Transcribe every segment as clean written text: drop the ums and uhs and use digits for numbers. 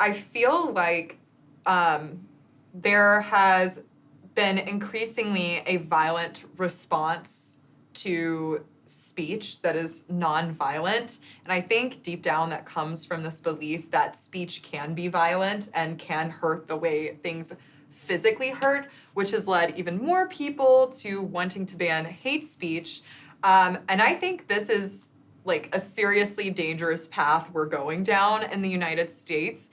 I feel like there has been increasingly a violent response to speech that is nonviolent. And I think deep down that comes from this belief that speech can be violent and can hurt the way things physically hurt, which has led even more people to wanting to ban hate speech. And I think this is like a seriously dangerous path we're going down in the United States.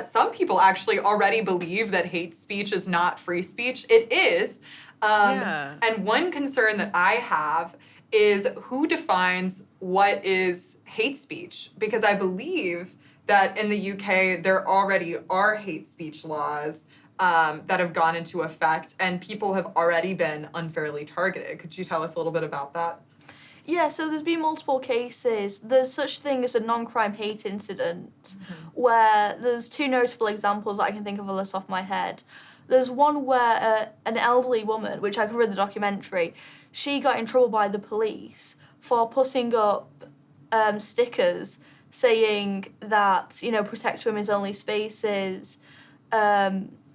Some people actually already believe that hate speech is not free speech. It is. Yeah. And one concern that I have is who defines what is hate speech? Because I believe that in the UK, there already are hate speech laws that have gone into effect, and people have already been unfairly targeted. Could you tell us a little bit about that? Yeah, so there's been multiple cases. There's such thing as a non-crime hate incident, where there's two notable examples that I can think of off the top of my head. There's one where an elderly woman, which I covered in the documentary, she got in trouble by the police for putting up stickers saying that, protect women's only spaces,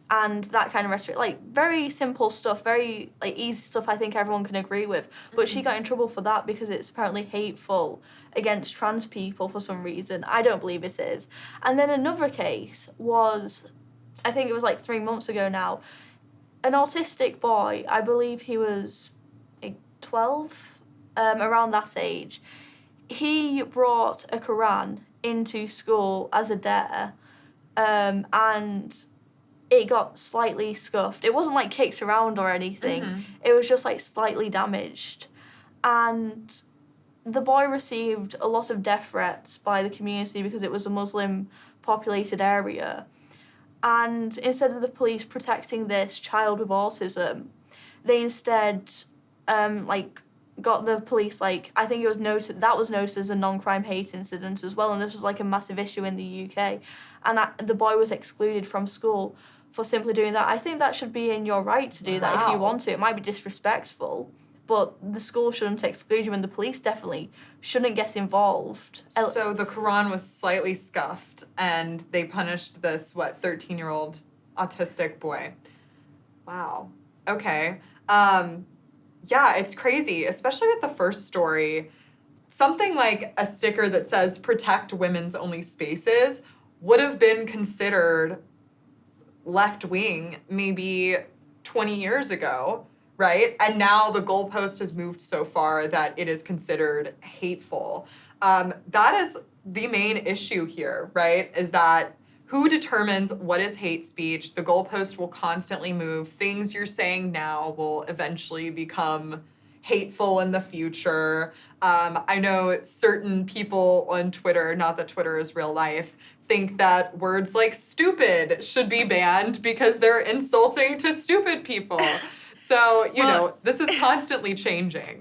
and that kind of rhetoric, like very simple stuff, very like easy stuff I think everyone can agree with. But she got in trouble for that because it's apparently hateful against trans people for some reason. I don't believe it is. And then another case was, I think it was like 3 months ago now, an autistic boy, I believe he was like 12, around that age. He brought a Quran into school as a dare, and it got slightly scuffed. It wasn't like kicked around or anything. It was just like slightly damaged. And the boy received a lot of death threats by the community because it was a Muslim populated area. And instead of the police protecting this child with autism, they instead got the police, I think it was noted, that was noted as a non-crime hate incident as well, and this was like a massive issue in the UK. And the boy was excluded from school for simply doing that. I think that should be in your right to do that if you want to. It might be disrespectful, but the school shouldn't exclude you, and the police definitely shouldn't get involved. So the Quran was slightly scuffed, and they punished this, 13-year-old autistic boy. Wow. Okay. Yeah, it's crazy, especially with the first story. Something like a sticker that says protect women's only spaces would have been considered left-wing maybe 20 years ago, right? And now the goalpost has moved so far that it is considered hateful. That is the main issue here, right? Is that who determines what is hate speech? The goalpost will constantly move. Things you're saying now will eventually become hateful in the future. I know certain people on Twitter, not that Twitter is real life, think that words like stupid should be banned because they're insulting to stupid people. So, this is constantly changing.